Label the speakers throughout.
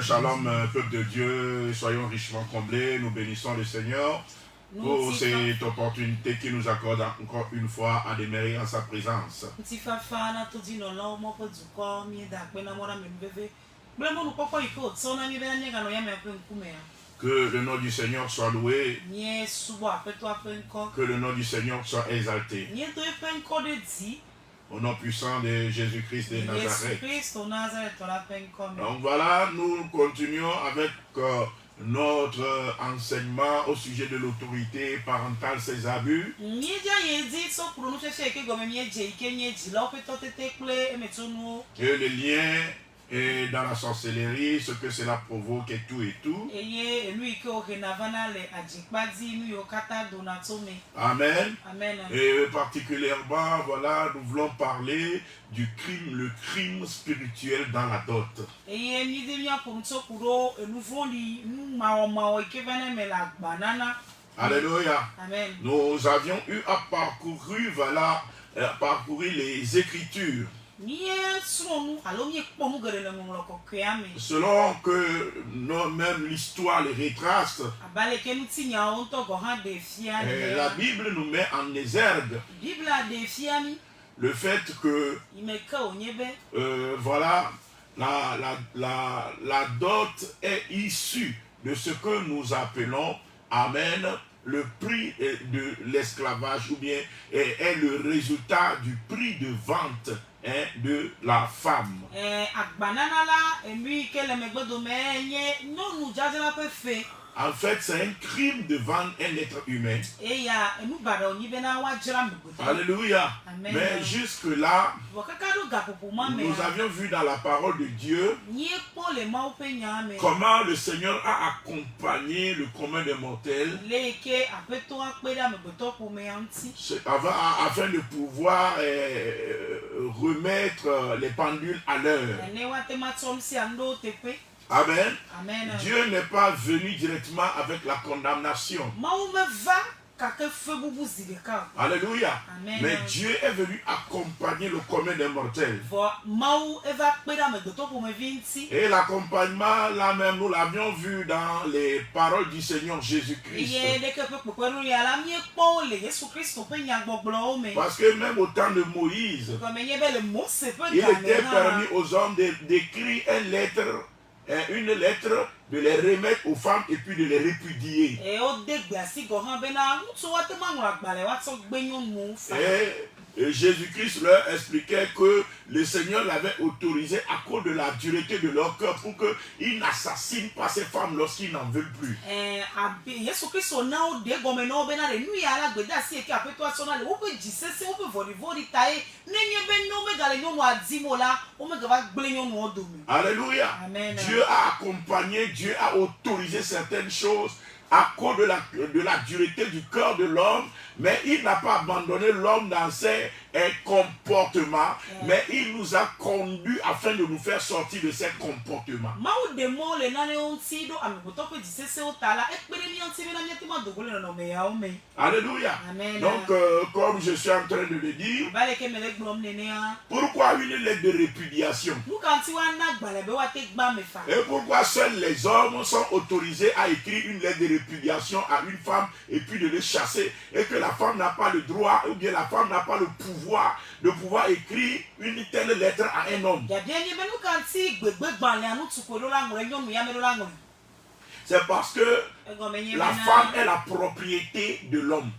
Speaker 1: Shalom, peuple de Dieu, soyons richement comblés, nous bénissons le Seigneur pour cette opportunité qu'il nous accorde encore une fois à demeurer en sa présence. Que le nom du Seigneur soit loué, que le nom du Seigneur soit exalté. Au nom puissant de Jésus-Christ de Nazareth. Donc voilà, nous continuons avec notre enseignement au sujet de l'autorité parentale, ses abus. Et le lien et dans la sorcellerie, ce que cela provoque et tout et tout. Amen.
Speaker 2: Amen.
Speaker 1: Et particulièrement, voilà, nous voulons parler du crime, le crime spirituel dans la dot. Alléluia.
Speaker 2: Amen.
Speaker 1: Nous avions eu à parcourir, voilà, parcourir les Écritures. Selon que même l'histoire les retrace, la Bible nous met en exergue le fait que voilà, la dot est issue de ce que nous appelons, amen, le prix de l'esclavage, ou bien est le résultat du prix de vente de la femme. En fait, c'est un crime de vendre un être humain. Alléluia.
Speaker 2: Amen.
Speaker 1: Mais jusque-là, nous avions vu dans la parole de Dieu comment le Seigneur a accompagné le commun des mortels afin de pouvoir remettre les pendules à l'heure. Amen.
Speaker 2: Amen.
Speaker 1: Dieu n'est pas venu directement avec la condamnation. Alléluia.
Speaker 2: Amen.
Speaker 1: Mais Dieu est venu accompagner le commun des mortels. Et l'accompagnement, là même, nous l'avions vu dans les paroles du Seigneur Jésus-Christ. Parce que même au temps de Moïse, il était permis aux hommes d'écrire une lettre, de les remettre aux femmes et puis de les répudier. Et Jésus-Christ leur expliquait que le Seigneur l'avait autorisé à cause de la dureté de leur cœur pour qu'ils n'assassinent pas ces femmes lorsqu'ils n'en veulent plus. Alléluia.
Speaker 2: Amen.
Speaker 1: Dieu a accompagné, Dieu a autorisé certaines choses à cause de la dureté du cœur de l'homme, mais il n'a pas abandonné l'homme dans ses comportements, mais il nous a conduits afin de nous faire sortir de ces comportements. Alléluia.
Speaker 2: Amen.
Speaker 1: Donc, comme je suis en train de le dire, pourquoi une lettre de répudiation? Et pourquoi seuls les hommes sont autorisés à écrire une lettre de répudiation à une femme et puis de les chasser, et que la femme n'a pas le droit, ou bien la femme n'a pas le pouvoir de pouvoir écrire une telle lettre à un homme? C'est parce que la femme est la propriété de l'homme.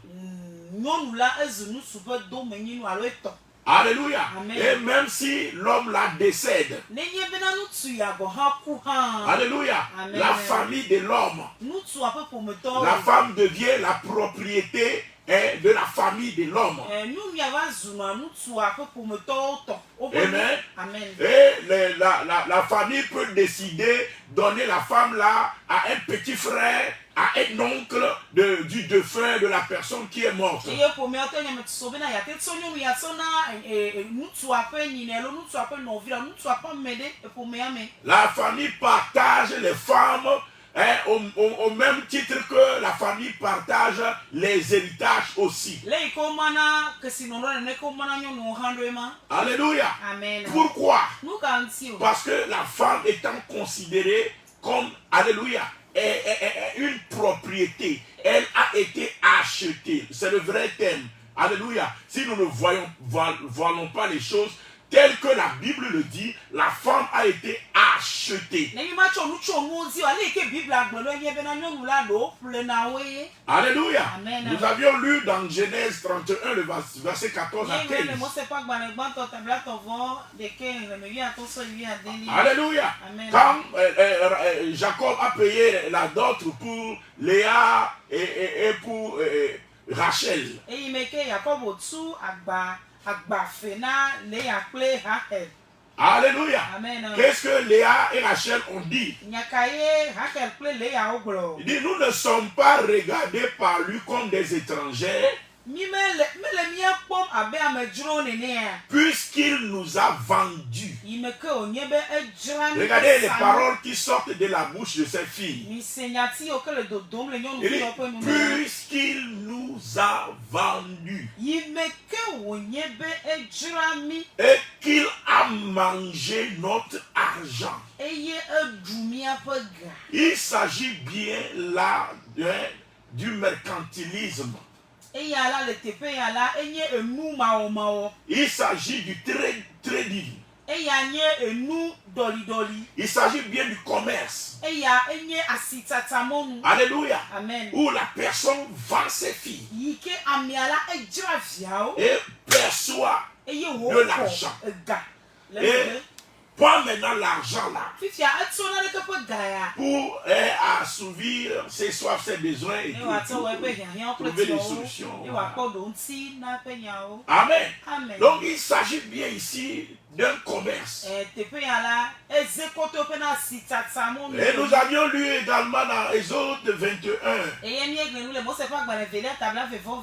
Speaker 1: Alléluia.
Speaker 2: Amen.
Speaker 1: Et même si l'homme la décède, alléluia,
Speaker 2: Amen.
Speaker 1: la famille de l'homme, la femme devient la propriété de la famille de l'homme. Amen.
Speaker 2: Amen.
Speaker 1: Et la famille peut décider de donner la femme là à un petit frère, à un oncle du défunt de la personne qui est morte. La famille partage les femmes au même titre que la famille partage les héritages aussi. Alléluia.
Speaker 2: Amen.
Speaker 1: Pourquoi? Parce que la femme étant considérée comme, alléluia, une propriété, elle a été achetée. C'est le vrai thème. Alléluia. Si nous ne voyons pas les choses telles que la Bible le dit, la femme a été achetée. Alléluia.
Speaker 2: Amen.
Speaker 1: Nous avions lu dans Genèse 31, le verset 14 à 15. Alléluia.
Speaker 2: Amen.
Speaker 1: Quand Jacob a payé la dot pour Léa et pour Rachel. Alléluia.
Speaker 2: Amen.
Speaker 1: Qu'est-ce que Léa et Rachel ont dit? Il dit, nous ne sommes pas regardés par lui comme des étrangers, puisqu'il nous a vendus. Regardez les paroles qui sortent de la bouche de ses filles. Il dit, puisqu'il nous a vendus et qu'il a mangé notre argent. Il s'agit bien là du mercantilisme. Il s'agit du trading. Il s'agit bien du commerce. Alléluia.
Speaker 2: Amen.
Speaker 1: Où la personne vend ses filles et perçoit de l'argent. Et prend maintenant l'argent là pour assouvir ses soifs, ses besoins et trouver des solutions. Amen.
Speaker 2: Amen.
Speaker 1: Donc il s'agit bien ici d'un commerce. Et nous avions lu également dans Exode 21,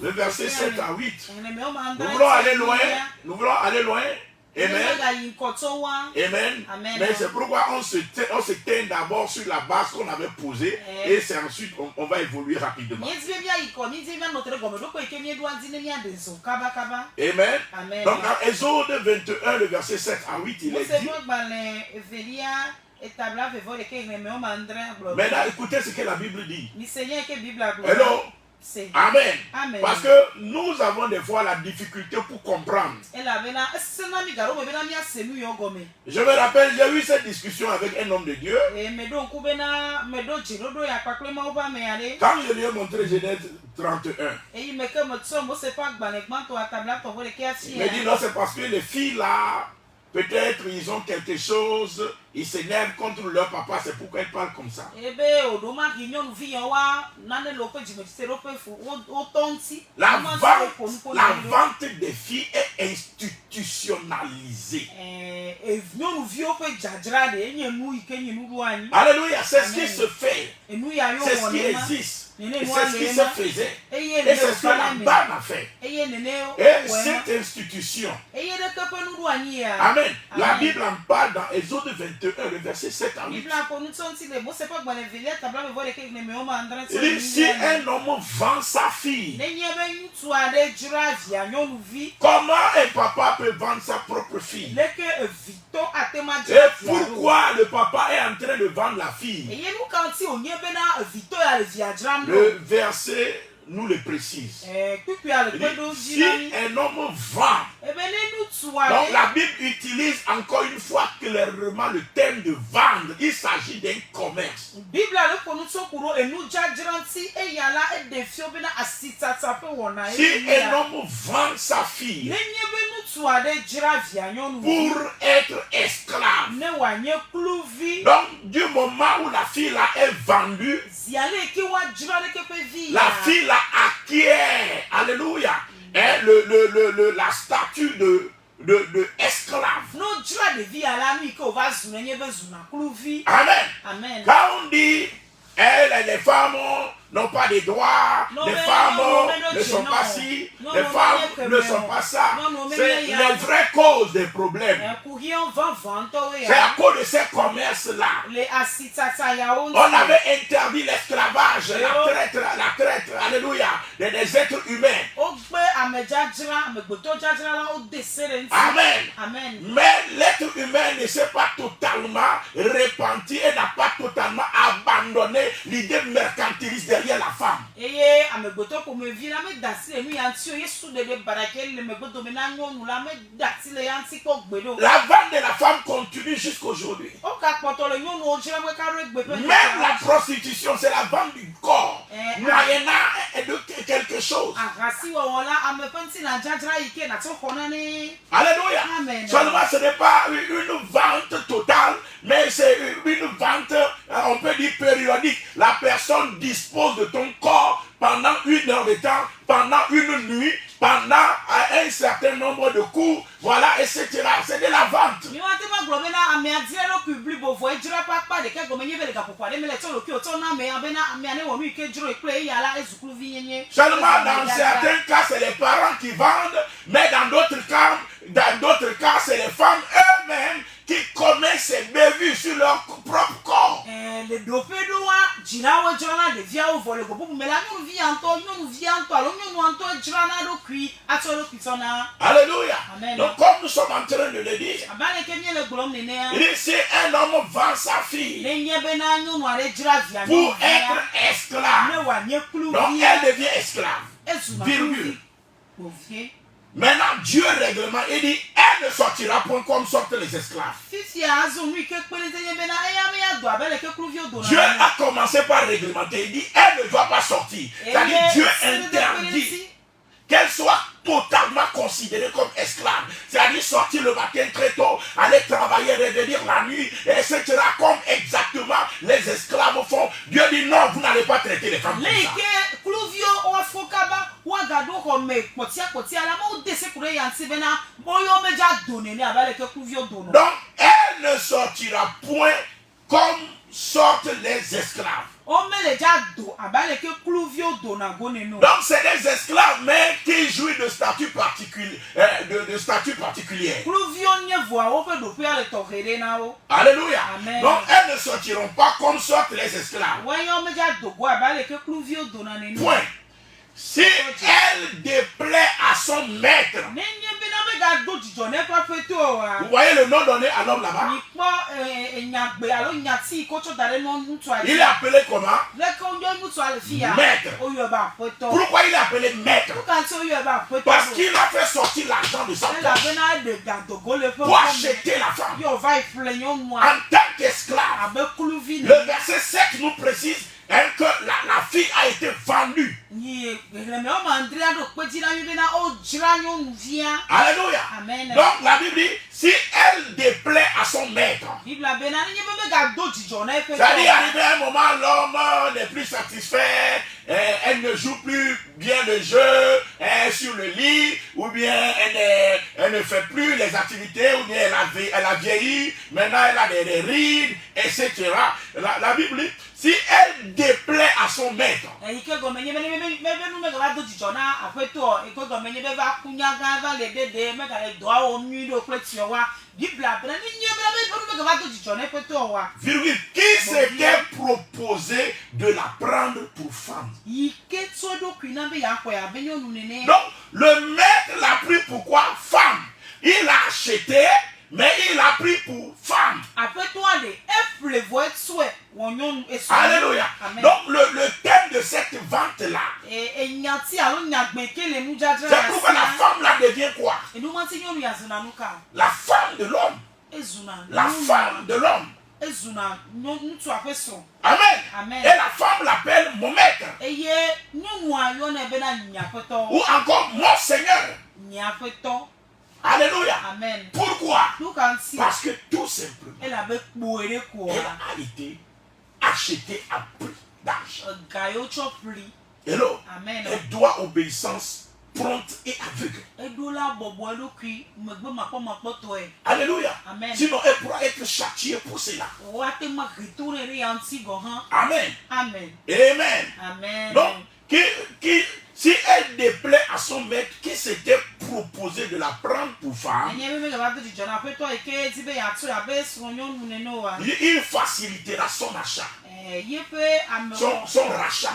Speaker 1: le verset 7 à 8. Nous voulons aller loin. Nous voulons aller loin. Amen. Amen. Mais c'est pourquoi on se tient d'abord sur la base qu'on avait posée et c'est ensuite on va évoluer rapidement. Amen. Donc dans Exode 21, le verset 7 à 8, il est dit. Maintenant, écoutez ce que la Bible dit. Hello. Amen.
Speaker 2: Amen.
Speaker 1: Parce que nous avons des fois la difficulté pour comprendre. Je me rappelle, j'ai eu cette discussion avec un homme de Dieu. Quand je lui ai montré Genèse 31, il m'a dit non, c'est parce que les filles là, peut-être ils ont quelque chose, ils s'énervent contre leur papa, c'est pourquoi ils parlent comme ça. La vente des filles est institutionnalisée. Alléluia, c'est ce qui se fait. C'est ce qui existe. Et c'est ce qui se faisait. Et c'est ce que la BAN a fait. Et cette institution. Amen. La Bible en parle dans Exode 21, le verset 7 à 8. Il dit, si un homme vend sa fille, comment un papa peut vendre sa propre fille? Et pourquoi le papa est en train de vendre la fille? Le verset nous le précise. Si un homme vend, donc la Bible utilise encore une fois clairement le terme de vendre. Il s'agit d'un commerce. Si un homme vend sa fille pour être esclave, donc du moment où la fille là est vendue, la fille là acquiert, alléluia, la statue de esclave. Amen.
Speaker 2: Amen.
Speaker 1: Quand on dit les femmes n'ont pas de droits, les femmes ne sont pas ci, les femmes ne sont pas ça. C'est les vraies causes des problèmes. C'est à cause de ces commerces-là. On avait interdit l'esclavage, la traite, alléluia, des êtres humains. Amen. Mais l'être humain ne s'est pas totalement repenti et n'a pas totalement abandonné l'idée mercantiliste derrière la femme. La vente de la femme continue jusqu'aujourd'hui. Même la prostitution, c'est la vente du corps, moyennant de quelque chose. Alléluia. Seulement ce n'est pas une vente totale, mais c'est une vente, on peut dire périodique. La personne dispose de ton corps pendant 1 heure de temps, pendant une nuit, pendant un certain nombre de coups, voilà, etc. C'est de la vente. Seulement dans certains cas, c'est les parents qui vendent, mais dans d'autres cas, c'est les femmes eux-mêmes qui commettent ces bévues sur leur propre corps. Alléluia. Donc comme nous sommes en train de le dire, si un homme vend sa fille pour être esclave, donc elle devient esclave. Virgule. Maintenant, Dieu règlement, il dit, elle ne sortira point comme sortent les esclaves. Dieu a commencé par réglementer, il dit, elle ne doit pas sortir. C'est-à-dire, Dieu interdit qu'elle soit totalement considérée comme esclave. C'est-à-dire sortir le matin très tôt, aller travailler, revenir la nuit, etc. Comme exactement les esclaves font. Dieu dit non, vous n'allez pas traiter les femmes comme ça. Donc, elle ne sortira point comme sortent les esclaves. Donc c'est des esclaves mais qui jouissent de statut particulier, de statut particulier. Alléluia. Amen. Donc elles ne sortiront pas comme sortent les esclaves. Point. Si elle déplaît à son maître, vous voyez le nom donné à l'homme là-bas? Il est appelé comment? Maître. Pourquoi il est appelé maître? Parce qu'il a fait sortir l'argent de sa poche pour acheter la femme en tant qu'esclave. Le verset 7 nous précise que la fille a été vendue. Alléluia. Amen. Donc la Bible dit, si elle déplaît à son maître, c'est-à-dire arrivé à un moment, l'homme n'est plus satisfait, elle ne joue plus bien le jeu sur le lit, ou bien elle ne fait plus les activités, ou bien elle a vieilli, maintenant elle a des rides, etc. La Bible dit, si elle déplaît à son maître, virgule, qui s'était proposé de la prendre pour femme. Donc, le maître l'a pris pourquoi? Femme. Il l'a acheté, mais il l'a pris pour femme. Alléluia. Donc le thème de cette vente-là, c'est pourquoi la femme là devient quoi? La femme de l'homme. La femme de l'homme. Amen. Amen. Et la femme l'appelle mon maître. Ou encore mon Seigneur. Alléluia. Amen. Pourquoi? Parce que tout simplement, elle a été achetée à prix d'argent. Hello. Amen. Elle doit obéissance prompte et aveugle.
Speaker 2: Alléluia.
Speaker 1: Amen. Sinon, elle pourra être châtiée pour cela. Amen.
Speaker 2: Amen.
Speaker 1: Amen.
Speaker 2: Amen.
Speaker 1: Donc, si elle déplaît à son maître qui s'était proposé de la prendre pour femme, il facilitera son achat, son rachat.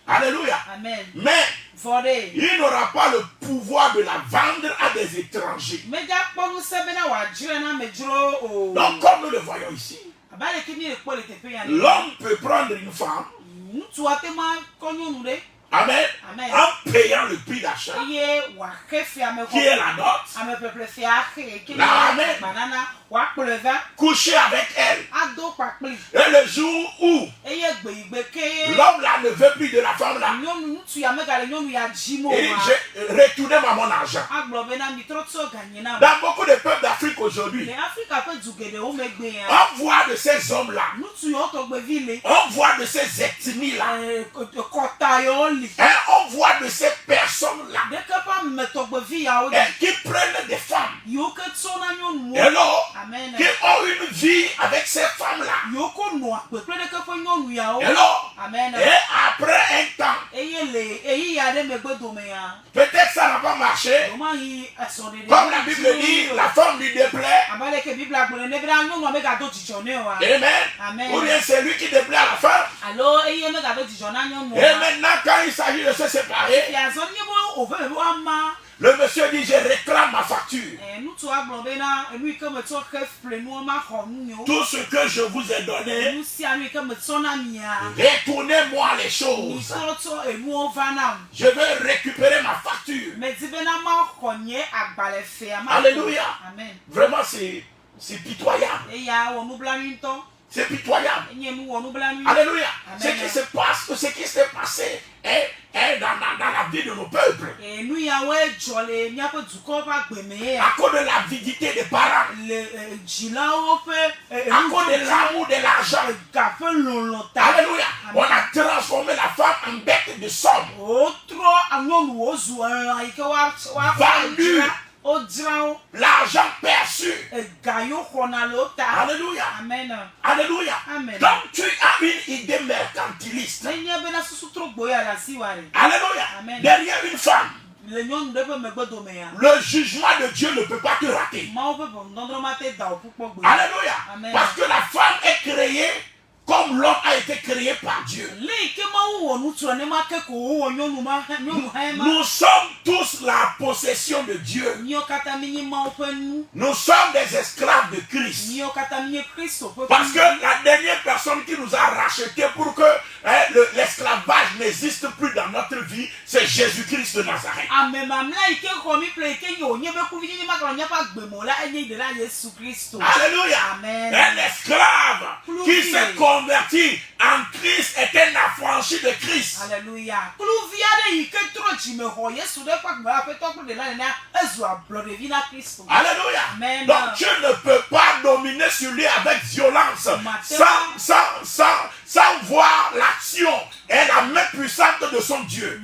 Speaker 1: Alléluia.
Speaker 2: Amen.
Speaker 1: Mais il n'aura pas le pouvoir de la vendre à des étrangers. Donc, comme nous le voyons ici, l'homme peut prendre une femme, amen,
Speaker 2: Amen,
Speaker 1: en payant le prix d'achat, qui est la dot, coucher avec elle. Et le jour où l'homme là ne veut plus de la femme là, et j'ai retourné mon argent. Dans beaucoup de peuples d'Afrique aujourd'hui, on voit de ces hommes là, on voit de ces ethnies là, et on voit de ces personnes là qui prennent des femmes, et alors, qui ont une vie avec ces femmes là, et alors, et après un temps, peut-être ça n'a pas marché, comme la Bible dit, la femme lui déplaît, amen, ou bien c'est lui qui déplaît à la femme, et maintenant quand il s'agit de se séparer, le monsieur dit, je réclame ma facture. Tout ce que je vous ai donné, retournez-moi les choses. Je veux récupérer ma facture. Alléluia.
Speaker 2: Amen.
Speaker 1: Vraiment, c'est pitoyable. C'est pitoyable. Alléluia.
Speaker 2: Amen.
Speaker 1: Ce qui se passe, ce qui s'est passé est dans la vie de nos peuples. À cause de l'avidité des parents. À cause de l'amour de l'argent. Alléluia. On a transformé la femme en bête de somme. Vendu. L'argent perçu. Alléluia.
Speaker 2: Amen.
Speaker 1: Alléluia.
Speaker 2: Amen.
Speaker 1: Donc tu as une idée mercantiliste. Alléluia.
Speaker 2: Amen.
Speaker 1: Derrière une femme, le jugement de Dieu ne peut pas te rater. Alléluia.
Speaker 2: Amen.
Speaker 1: Parce que la femme est créée comme l'homme a été créé par Dieu. Nous sommes tous la possession de Dieu. Nous sommes des esclaves de Christ. Parce que la dernière personne qui nous a rachetés pour que l'esclavage n'existe plus dans notre vie, c'est Jésus-Christ de Nazareth. Alléluia.
Speaker 2: Amen.
Speaker 1: Un esclave qui s'est converti en Christ est un affranchi de Christ.
Speaker 2: Alléluia.
Speaker 1: Alléluia.
Speaker 2: Amen.
Speaker 1: Donc tu ne peux pas dominer sur lui avec violence sans voir l'action et la main puissante de son Dieu.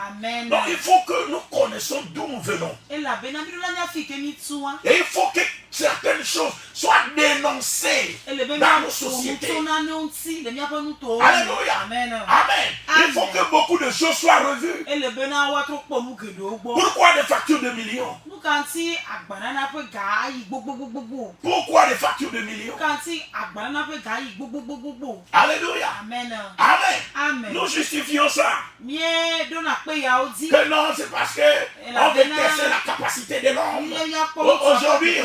Speaker 1: Amen. Donc il faut que nous connaissions d'où nous venons. Et il faut que certaines choses soient dénoncées dans nos sociétés. Alléluia.
Speaker 2: Amen.
Speaker 1: Amen. Il faut que beaucoup de choses soient revues. Pourquoi des factures de millions? Pourquoi des factures de millions? Alléluia.
Speaker 2: Amen.
Speaker 1: Amen.
Speaker 2: Amen.
Speaker 1: Nous justifions ça. Que non, c'est parce que on veut tester la capacité de l'homme. Aujourd'hui,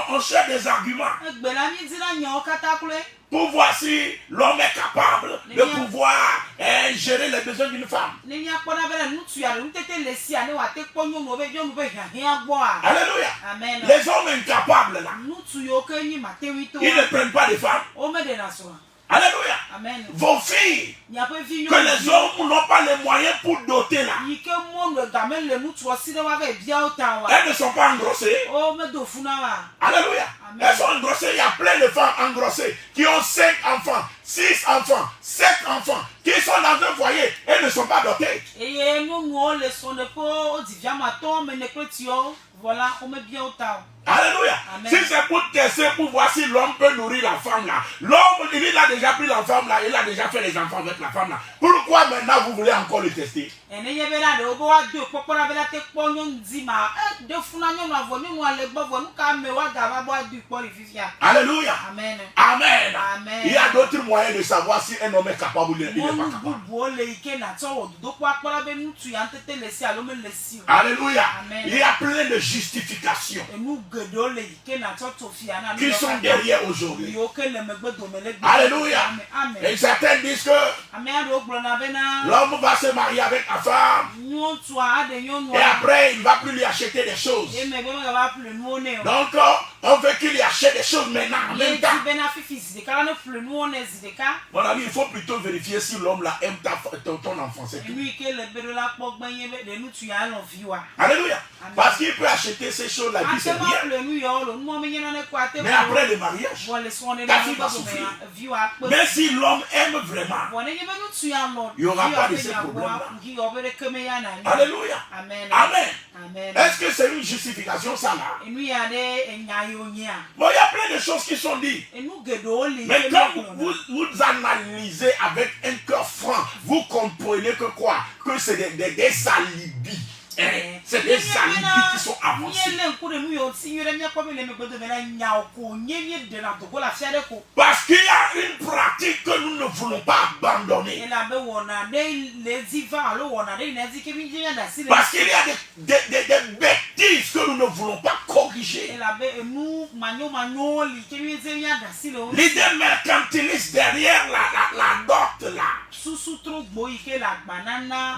Speaker 1: on cherche des arguments pour voir si l'homme est capable de pouvoir gérer les besoins d'une femme. Alléluia.
Speaker 2: Amen.
Speaker 1: Les hommes incapables là, ils ne prennent pas de femmes. Alléluia.
Speaker 2: Amen.
Speaker 1: Vos filles, que les hommes n'ont pas les moyens pour doter là, elles ne sont pas engrossées.
Speaker 2: Alléluia.
Speaker 1: Alléluia.
Speaker 2: Amen.
Speaker 1: Elles sont engrossées. Il y a plein de femmes engrossées qui ont 5 enfants, 6 enfants, 7 enfants, qui sont dans un foyer et ne sont pas dotées.
Speaker 2: Et nous, les sons de peau, du diamaton, mais les clôtures, voilà, on met bien au temps.
Speaker 1: Alléluia.
Speaker 2: Amen.
Speaker 1: Si c'est pour tester, pour voir si l'homme peut nourrir la femme là. L'homme, il a déjà pris la femme là, il a déjà fait les enfants avec la femme là. Pourquoi maintenant vous voulez encore le tester?
Speaker 2: Alléluia. Amen.
Speaker 1: Amen.
Speaker 2: Amen.
Speaker 1: Il y a d'autres moyens de savoir si un homme est capable ou il n'est pas capable. Alléluia.
Speaker 2: Amen.
Speaker 1: Il y a plein de justifications qui sont derrière aujourd'hui. Alléluia. Et certains disent que l'homme va se marier avec la femme et après il ne va plus lui acheter des choses. Donc on veut qu'il lui achète des choses maintenant en même temps. Mon ami, il faut plutôt vérifier si l'homme là aime ton enfant. C'est tout. Alléluia. Parce qu'il peut acheter ces choses là, c'est rien. Mais après le mariage, ta fille va souffrir. Mais si l'homme aime vraiment, il n'y aura pas de ces problèmes-là. Alléluia.
Speaker 2: Amen.
Speaker 1: Amen.
Speaker 2: Amen.
Speaker 1: Est-ce que c'est une justification ça là? Bon, il y a plein de choses qui sont dites. Mais quand vous analysez avec un cœur franc, vous comprenez que quoi? Que c'est des alibis. C'est des alibis qui sont avancés. Parce qu'il y a une pratique que nous ne voulons pas abandonner. Parce qu'il y a des bêtises que nous ne voulons pas corriger. L'idée mercantiliste derrière la dot là.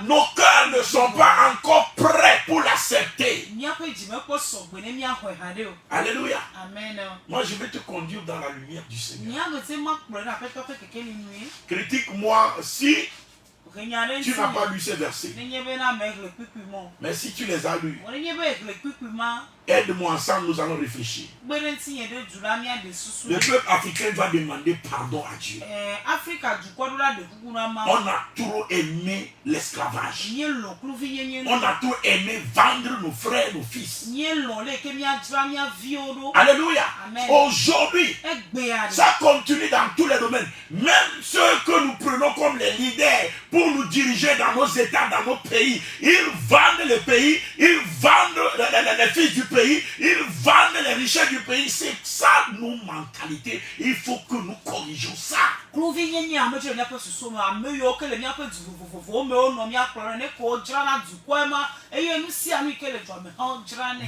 Speaker 1: Nos cœurs ne sont pas encore prêts pour l'accepter. Alléluia.
Speaker 2: Amen.
Speaker 1: Moi, je vais te conduire dans la lumière du Seigneur. Critique-moi si tu n'as pas lu ces versets. Mais si tu les as lus, aide-moi ensemble, nous allons réfléchir. Le peuple africain va demander pardon à Dieu. On a trop aimé l'esclavage. On a trop aimé vendre nos frères, nos fils. Alléluia. Aujourd'hui, ça continue dans tous les domaines. Même ceux que nous prenons comme les leaders pour nous diriger dans nos états, dans nos pays, ils vendent le pays, ils vendent les fils du pays, ils vendent les richesses du pays. C'est ça nos mentalités. Il faut que nous corrigeons ça.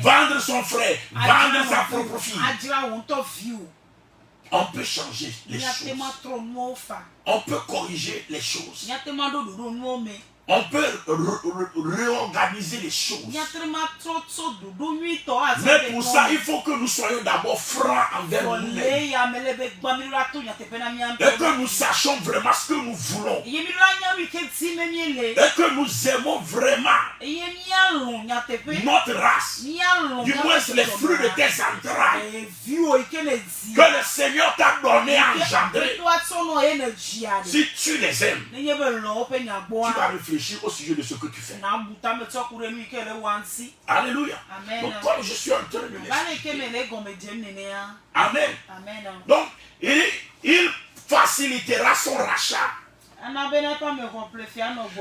Speaker 1: Vendre son frère, vendre sa propre fille. On peut changer les choses. On peut corriger les choses. On peut réorganiser les choses. Mais pour ça, il faut que nous soyons d'abord francs envers nous-mêmes. Et que nous sachions vraiment ce que nous voulons. Et que nous aimons vraiment notre race. Du moins, les fruits de tes entrailles. Que le Seigneur t'a donné à engendrer. Si tu les aimes, tu vas réfléchir au sujet de ce que tu fais. Alléluia.
Speaker 2: Amen.
Speaker 1: Donc comme je suis en train de l'expliquer. Amen. Donc il facilitera son rachat.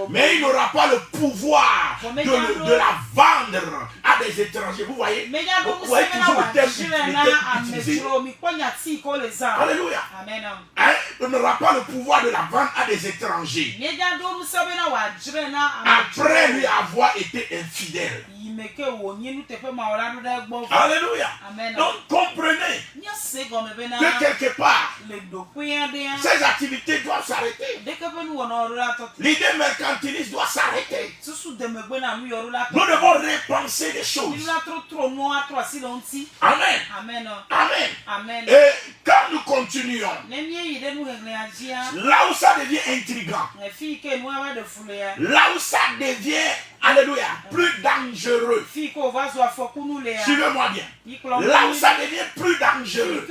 Speaker 1: Mais il n'aura pas le pouvoir de la vendre à des étrangers. Vous voyez toujours le terme utilisé. Alléluia. Il n'aura pas le pouvoir de la vendre à des étrangers après lui avoir été infidèle. Alléluia. Donc comprenez que quelque part ces activités doivent s'arrêter. L'idée mercantiliste doit s'arrêter. Nous devons repenser les choses. Amen. Amen. Et quand nous continuons, là où ça devient intriguant, là où ça devient, alléluia, plus dangereux. Suivez-moi bien. Là où ça devient plus dangereux,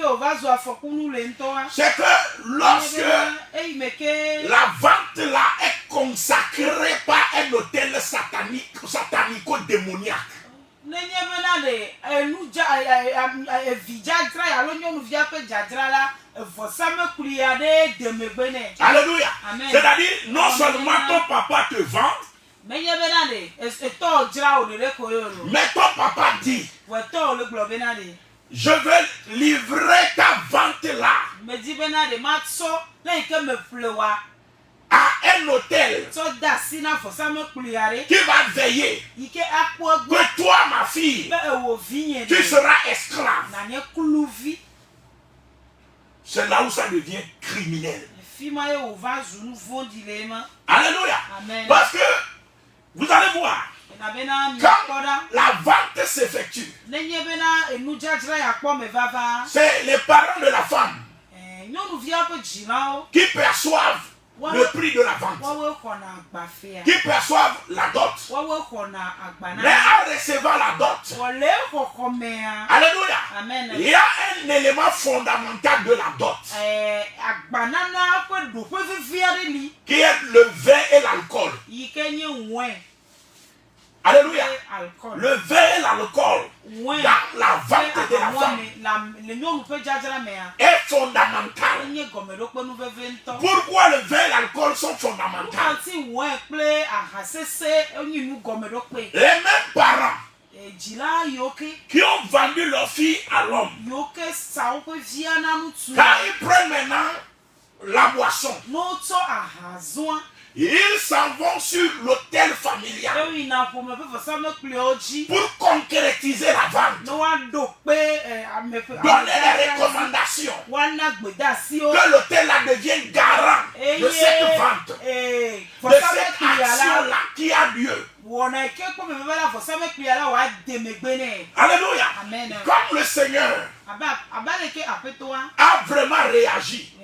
Speaker 1: c'est que lorsque la vente là est consacrée par un hôtel satanico-démoniaque. Alléluia. C'est-à-dire, non seulement ton papa te vend, mais ton papa dit, je vais livrer ta vente là à un hôtel qui va veiller que toi, ma fille, tu seras esclave. C'est là où ça devient criminel. Alléluia. Parce que vous allez voir, quand la vente s'effectue, c'est les parents de la femme qui perçoivent le prix de la vente, qui perçoivent la dot. Mais en recevant la dot, alléluia, il y a un élément fondamental de la dot qui est le vin et l'alcool. Alléluia. Le vin et l'alcool dans la vente de la femme est fondamental. Pourquoi le vin et l'alcool sont fondamentaux? Les mêmes parents qui ont vendu leur fille à l'homme, quand ils prennent maintenant la boisson, ils s'en vont sur l'hôtel familial pour concrétiser la vente, donner les recommandations, que l'hôtel là devienne garant de cette vente, de cette action-là qui a lieu. Alléluia. Comme le Seigneur a vraiment réagi,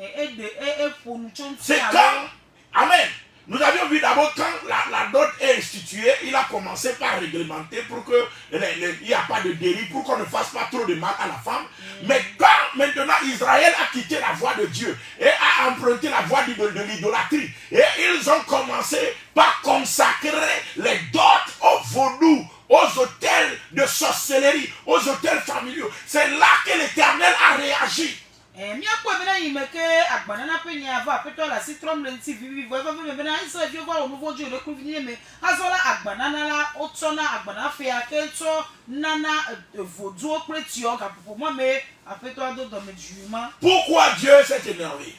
Speaker 1: c'est quand, amen, nous avions vu d'abord quand la dot est instituée, il a commencé par réglementer pour que il n'y a pas de dérive, pour qu'on ne fasse pas trop de mal à la femme. Mais quand maintenant Israël a quitté la voie de Dieu et a emprunté la voie de l'idolâtrie, et ils ont commencé par consacrer les dots aux vaudous, aux hôtels de sorcellerie, aux hôtels familiaux. C'est là que l'Éternel a réagi. Pourquoi Dieu s'est énervé?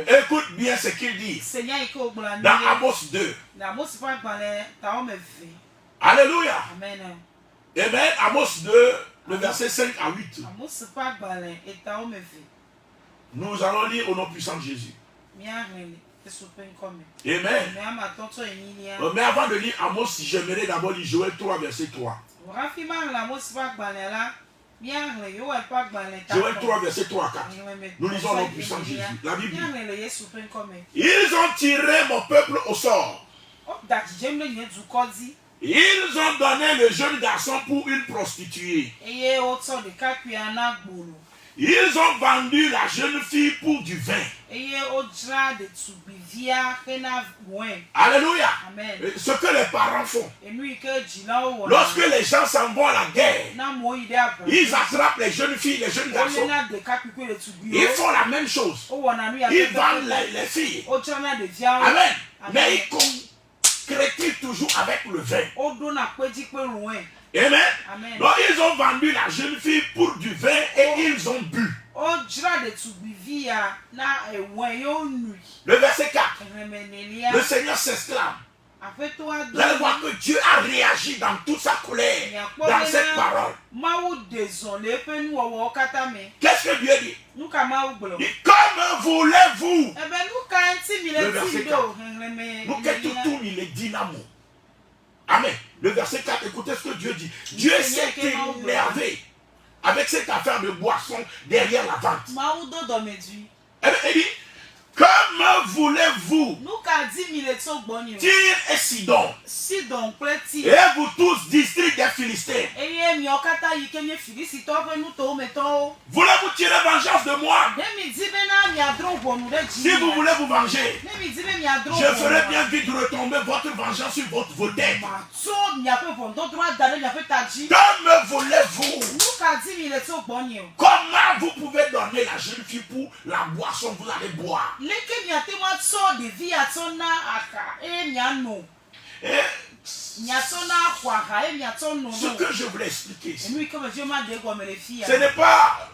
Speaker 1: Écoute bien ce qu'il dit dans Amos 2. Alléluia. Amen. Amos 2, le verset 5 à 8. Nous allons lire au nom puissant de Jésus. Amen. Mais avant de lire Amos, j'aimerais d'abord lire Joël 3, verset 3. Joël 3, verset 3 à 4. Nous lisons au nom puissant de Jésus. La Bible dit, ils ont tiré mon peuple au sort. Ils ont donné le jeune garçon pour une prostituée. Ils ont vendu la jeune fille pour du vin. Alléluia. Ce que les parents font. Lorsque les gens s'en vont à la guerre, ils attrapent les jeunes filles, les jeunes garçons. Ils font la même chose. Ils vendent les filles. Amen. Mais ils concrétisent toujours avec le vin. Amen. Donc ils ont vendu la jeune fille pour du vin et ils ont bu. Le verset 4. Le Seigneur s'exclame. Vous allez voir que Dieu a réagi dans toute sa colère dans cette parole. Qu'est-ce que Dieu dit? Et comme voulez-vous? Le verset 4. Nous que tout il est dynamo. Amen. Le verset 4, écoutez ce que Dieu dit. Dieu s'est énervé avec cette affaire de boisson derrière la vente. Et il dit, comme voulez-vous, Tyr et Sidon, et vous tous, districts des Philistins, voulez-vous tirer vengeance de moi? Si vous voulez vous venger, je ferai bien vite retomber votre vengeance sur vos têtes. Comme voulez-vous? Comment vous pouvez donner la jeune fille pour la boisson vous allez boire? Et ce que je voulais expliquer ici, ce n'est pas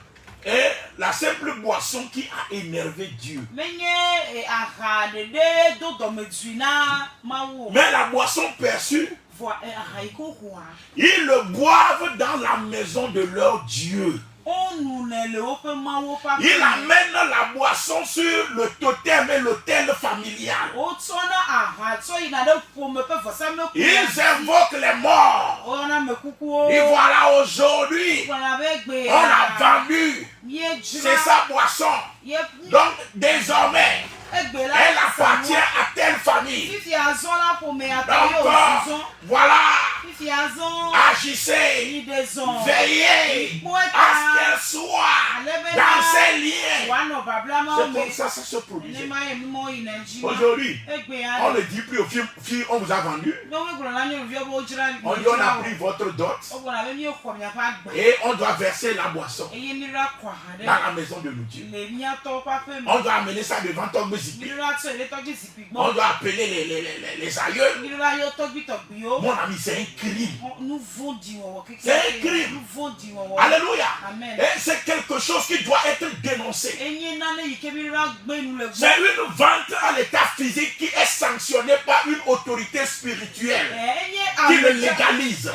Speaker 1: la simple boisson qui a énervé Dieu, mais la boisson perçue, ils le boivent dans la maison de leur Dieu. Il amène la boisson sur le totem et l'autel familial. Ils invoquent les morts. Et voilà, aujourd'hui, on a vendu. C'est sa boisson. Donc, désormais, elle appartient à telle famille. Donc, voilà, agissez, veillez à ce qu'elle soit dans ses liens. C'est comme ça se produit. Aujourd'hui, on ne dit plus aux filles, on vous a vendu. On dit, on a pris votre dot et on doit verser la boisson dans la maison de Dieu. On doit amener ça devant ton musique. On doit appeler les aïeux. Mon ami, c'est un crime. C'est un crime. Alléluia. Et c'est quelque chose qui doit être dénoncé. C'est une vente à l'état physique qui est sanctionnée par une autorité spirituelle qui le légalise.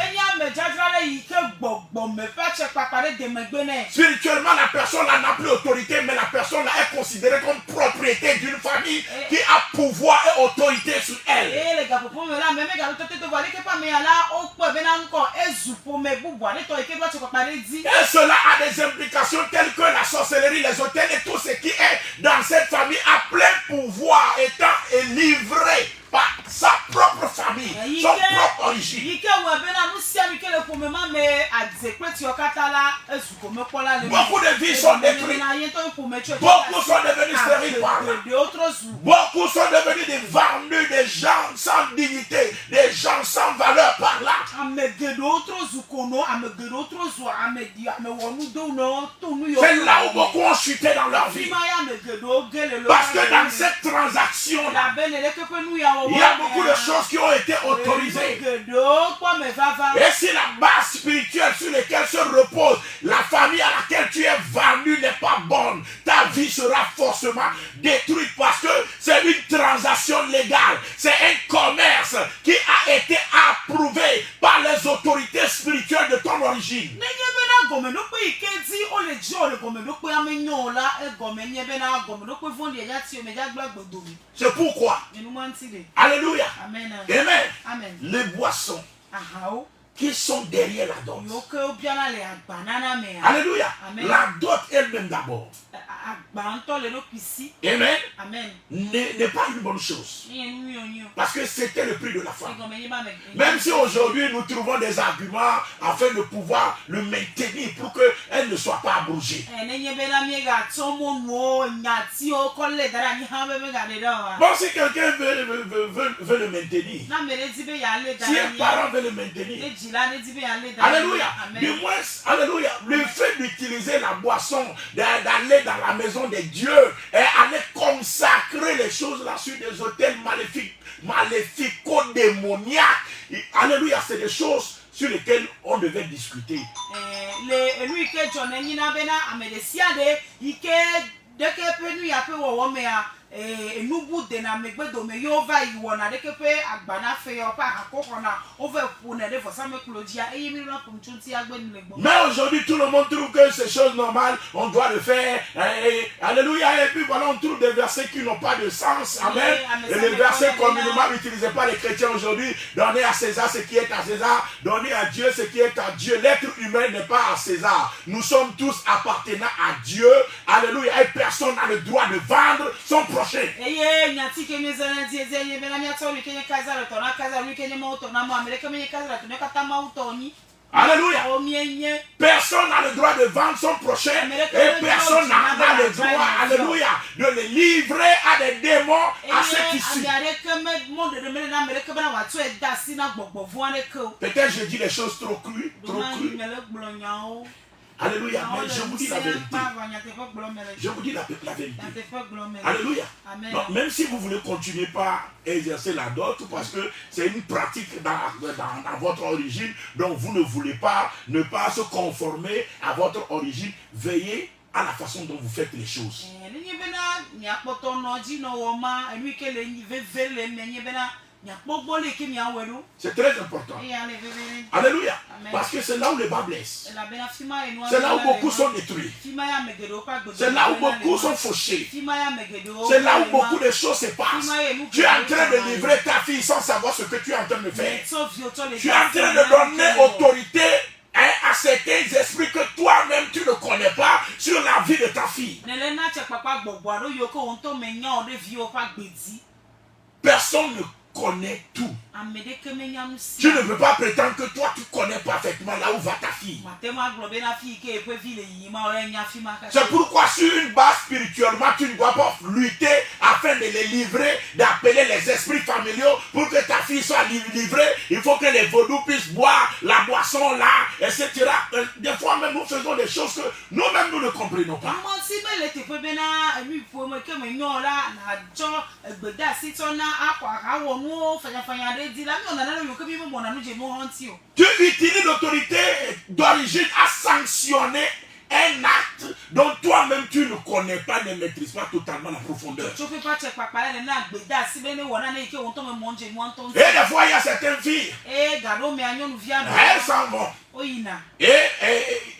Speaker 1: Spirituellement, la personne n'a plus autorité, mais la personne est considérée comme propriété d'une famille qui a pouvoir et autorité sur elle. Et cela a des implications telles que la sorcellerie, les hôtels et tout ce qui est dans cette famille a plein pouvoir étant livré par sa propre famille, son propre origine. Beaucoup de vies sont détruites. Beaucoup sont devenus stériles par là. Beaucoup sont devenus des vendus, des gens sans dignité, des gens sans valeur par là. C'est là où beaucoup ont chuté dans leur vie. Parce que dans cette transaction-là, il y a beaucoup de choses qui ont été autorisées. Et si la base spirituelle sur laquelle se repose la famille à laquelle tu es vendu n'est pas bonne, ta vie sera forcément détruite parce que c'est une transaction légale. C'est un commerce qui a été approuvé par les autorités spirituelles de ton origine. C'est pourquoi. Alléluia. Amen. Amen. Les boissons qui sont derrière la dot. Alléluia. La dot elle-même d'abord. Amen. N'est pas une bonne chose. Parce que c'était le prix de la femme. Même si aujourd'hui nous trouvons des arguments afin de pouvoir le maintenir pour qu'elle ne soit pas abrogée. Bon, si quelqu'un veut le maintenir, si un parent veut le maintenir, alléluia. Du moins, alléluia. Le fait d'utiliser la boisson, d'aller dans la maison de Dieu et aller consacrer les choses là sur des hôtels maléfico-démoniaques. Alléluia, c'est des choses sur lesquelles on devait discuter.
Speaker 2: enubu de na megbe do me yo va iwo na de kepe agbana fe yo pa akoko na over pour ne de forsa me Claudia et mi na comme chunti agbe ni legbo.
Speaker 1: Mais aujourd'hui tout le monde trouve que c'est chose normale, on doit le faire. Alléluia. Et puis voilà, on trouve des versets qui n'ont pas de sens. Amen. Et les versets communément utilisés par les chrétiens aujourd'hui, donner à César ce qui est à César, donner à Dieu ce qui est à Dieu. L'être humain n'est pas à César. Nous sommes tous appartenant à Dieu. Alléluia. Et personne n'a le droit de vendre son prochain. Alléluia. Personne n'a le droit de vendre son prochain et personne n'a le droit, alléluia, de le livrer à des démons, à ceux qui suivent. Peut-être je dis les choses trop crues, trop crues. Alléluia, mais je vous dis la vérité. Je vous dis la vérité. Alléluia. Donc, même si vous voulez continuer par exercer la dot, parce que c'est une pratique dans votre origine, donc vous ne voulez pas ne pas se conformer à votre origine, veillez à la façon dont vous faites les choses. C'est très important. Alléluia. Parce que c'est là où les bas blessent. C'est là où beaucoup sont détruits. C'est là où beaucoup sont fauchés. C'est là où beaucoup de choses se passent. Tu es en train de livrer ta fille sans savoir ce que tu es en train de faire. Tu es en train de donner autorité à certains esprits que toi-même tu ne connais pas sur la vie de ta fille. Personne ne connaît tout. Tu ne peux pas prétendre que toi tu connais parfaitement là où va ta fille. C'est pourquoi sur une base spirituellement tu ne dois pas lutter afin de les livrer, d'appeler les esprits familiaux pour que ta fille soit livrée. Il faut que les vaudous puissent boire la boisson là, etc. Des fois même nous faisons des choses que nous-mêmes nous ne comprenons pas. Tu utilises l'autorité d'origine à sanctionner un acte dont toi-même tu ne connais pas, ne maîtrises pas totalement la profondeur. Et des fois il y a certaines filles, elles s'en vont. Et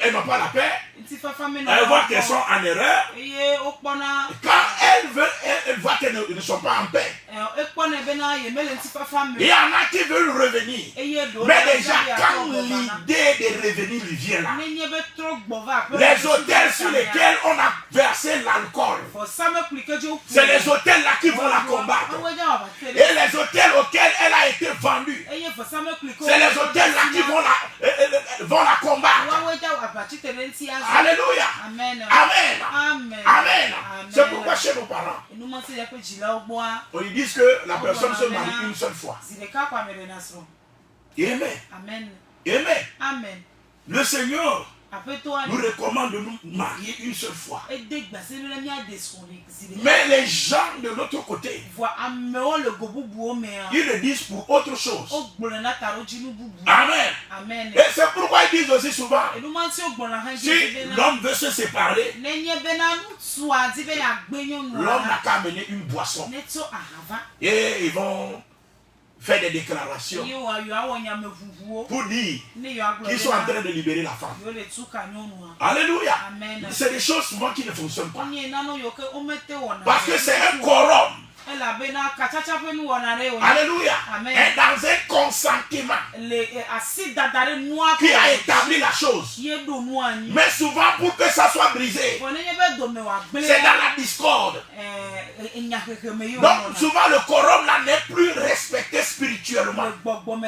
Speaker 1: elles n'ont pas la paix. Elles voient qu'elles sont en erreur. Quand elles voient qu'elles ne sont pas en paix, il y en a qui veulent revenir. Mais déjà, quand l'idée de revenir lui vient là, les hôtels sur lesquels on a versé l'alcool, c'est les hôtels là qui vont la combattre. Et les hôtels auxquels elle a été vendue, c'est les hôtels là qui vont la combattre. Alléluia. Amen. Amen. Amen. C'est pourquoi chez nos parents, on lui dit que la personne se marie une seule fois. Et amen. Amen. Le Seigneur nous recommande de nous marier une seule fois. Mais les gens de l'autre côté, ils le disent pour autre chose. Amen. Et c'est pourquoi ils disent aussi souvent, si l'homme veut se séparer, l'homme n'a qu'à amener une boisson. Et ils vont faire des déclarations pour dire qu'ils sont en train de libérer la femme. Alléluia. C'est des choses souvent qui ne fonctionnent pas. Parce que c'est un quorum. Alléluia. Et dans un consentement qui a établi la chose. Mais souvent pour que ça soit brisé, c'est dans la discorde. Donc souvent le quorum là n'est plus respecté spirituellement. Donc comme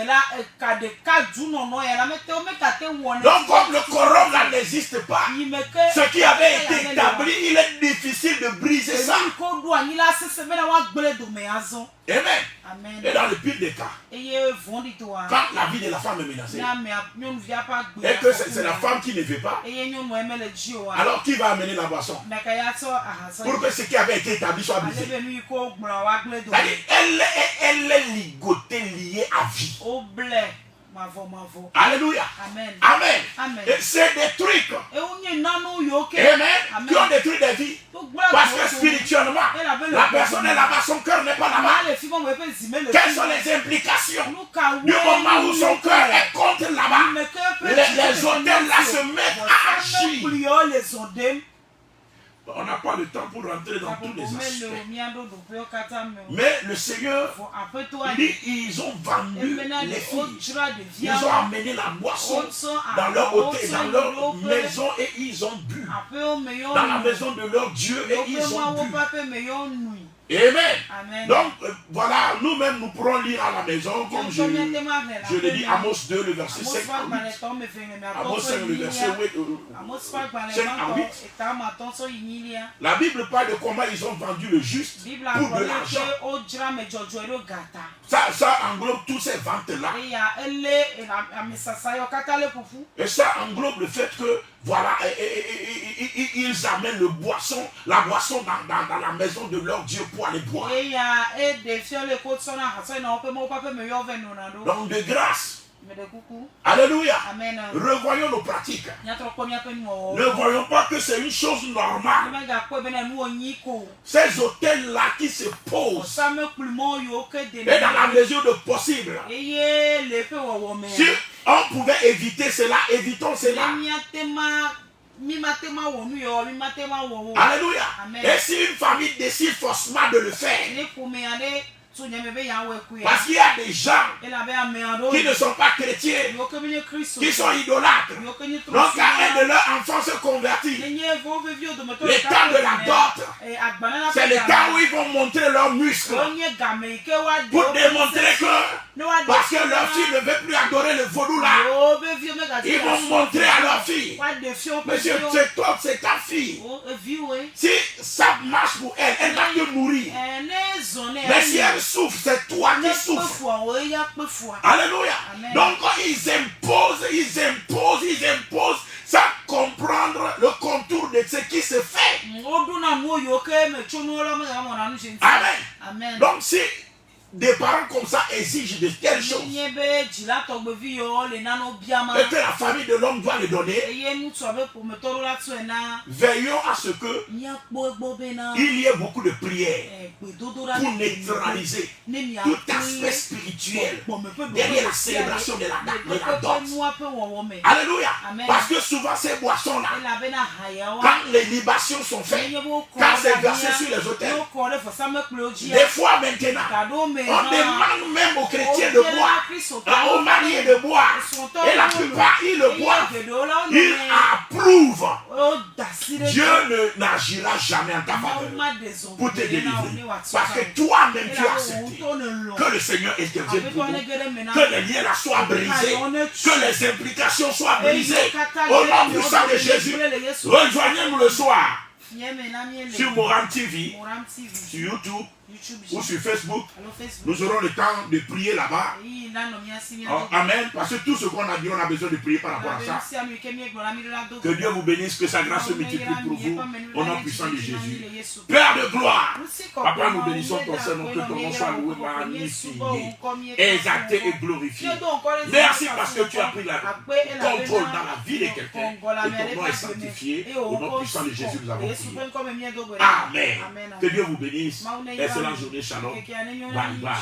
Speaker 1: le quorum là n'existe pas, ce qui avait été établi, il est difficile de briser ça. Amen. Et dans le pire des cas, quand la vie de la femme est menacée, et que c'est la femme qui ne veut pas, alors qui va amener la boisson pour que ce qui avait été établi soit brisé? Elle est ligotée, liée à vie. Alléluia.
Speaker 2: Amen.
Speaker 1: Amen.
Speaker 2: Amen.
Speaker 1: Et c'est des trucs. Amen. Qui ont détruit des vies. Parce que spirituellement, la personne est là-bas, son cœur n'est pas là-bas. Quelles sont les implications du moment où son cœur est contre là-bas? Les hôtels là se mettent à agir. On n'a pas le temps pour rentrer dans tous les aspects. Mais le Seigneur, il dit, ils ont vendu les filles. Ils ont amené la boisson dans leur hôtel, dans leur maison et ils ont bu. Dans la maison de leur Dieu et ils ont bu. Amen. Donc, voilà, nous-mêmes, nous pourrons lire à la maison, comme je le dis, Amos 2, le verset 5 à 8. Amos 5, le verset 5 à 8. La Bible parle de comment ils ont vendu le juste pour de l'argent. Ça englobe toutes ces ventes-là. Et ça englobe le fait que, voilà, ils amènent la boisson dans la maison de leur Dieu pour aller boire. Donc de grâce. Alléluia.
Speaker 2: Amen.
Speaker 1: Revoyons nos pratiques. Ne voyons pas que c'est une chose normale. Ces hôtels-là qui se posent. Et dans la mesure de possible. Si on pouvait éviter cela, évitons cela. Alléluia. Et si une famille décide forcément de le faire, parce qu'il y a des gens qui ne sont pas chrétiens, qui sont idolâtres. Donc quand un de leurs enfants se convertit, le temps de la dot, c'est le temps où ils vont montrer leurs muscles pour démontrer que, parce que leur fille ne veut plus adorer le vaudou là, ils vont montrer à leur fille, monsieur, c'est toi, c'est ta fille. Si ça marche pour elle, elle va te nourrir. Mais si elle souffre, c'est toi qui souffres. Alléluia.
Speaker 2: Amen.
Speaker 1: Donc ils imposent sans comprendre le contour de ce qui se fait. Amen. Donc si des parents comme ça exigent de telles choses et que la famille de l'homme doit les donner, veillons à ce que il y ait beaucoup de prières pour neutraliser tout aspect spirituel derrière la célébration de la dot. Alléluia.
Speaker 2: Amen.
Speaker 1: Parce que souvent ces boissons-là, quand les libations sont faites, quand c'est versé sur les autels, des fois maintenant, on demande même aux chrétiens de boire, aux mariés de boire. Et la plupart, ils le boivent. Ils approuvent. Dieu n'agira jamais en ta faveur pour te délivrer. Parce que toi-même, tu as accepté que le Seigneur intervienne pour nous. Que les liens là soient brisés. Que les implications soient brisées. Au nom puissant de Jésus, rejoignez-nous le soir sur Moram TV, sur YouTube ou sur Facebook. Nous aurons le temps de prier là-bas. Amen. Parce que tout ce qu'on a dit, on a besoin de prier par rapport à ça. Que Dieu vous bénisse, que sa grâce se multiplie pour vous. Au nom puissant de Jésus. Père de gloire, Papa, nous bénissons ton Seigneur, que ton nom soit loué, magnifié, exalté et glorifié. Merci parce que tu as pris la contrôle dans la vie de quelqu'un. Et ton nom est sanctifié. Au nom puissant de Jésus, nous avons prié. Amen. Que Dieu vous bénisse. Excellente journée. Shalom. Bye bye.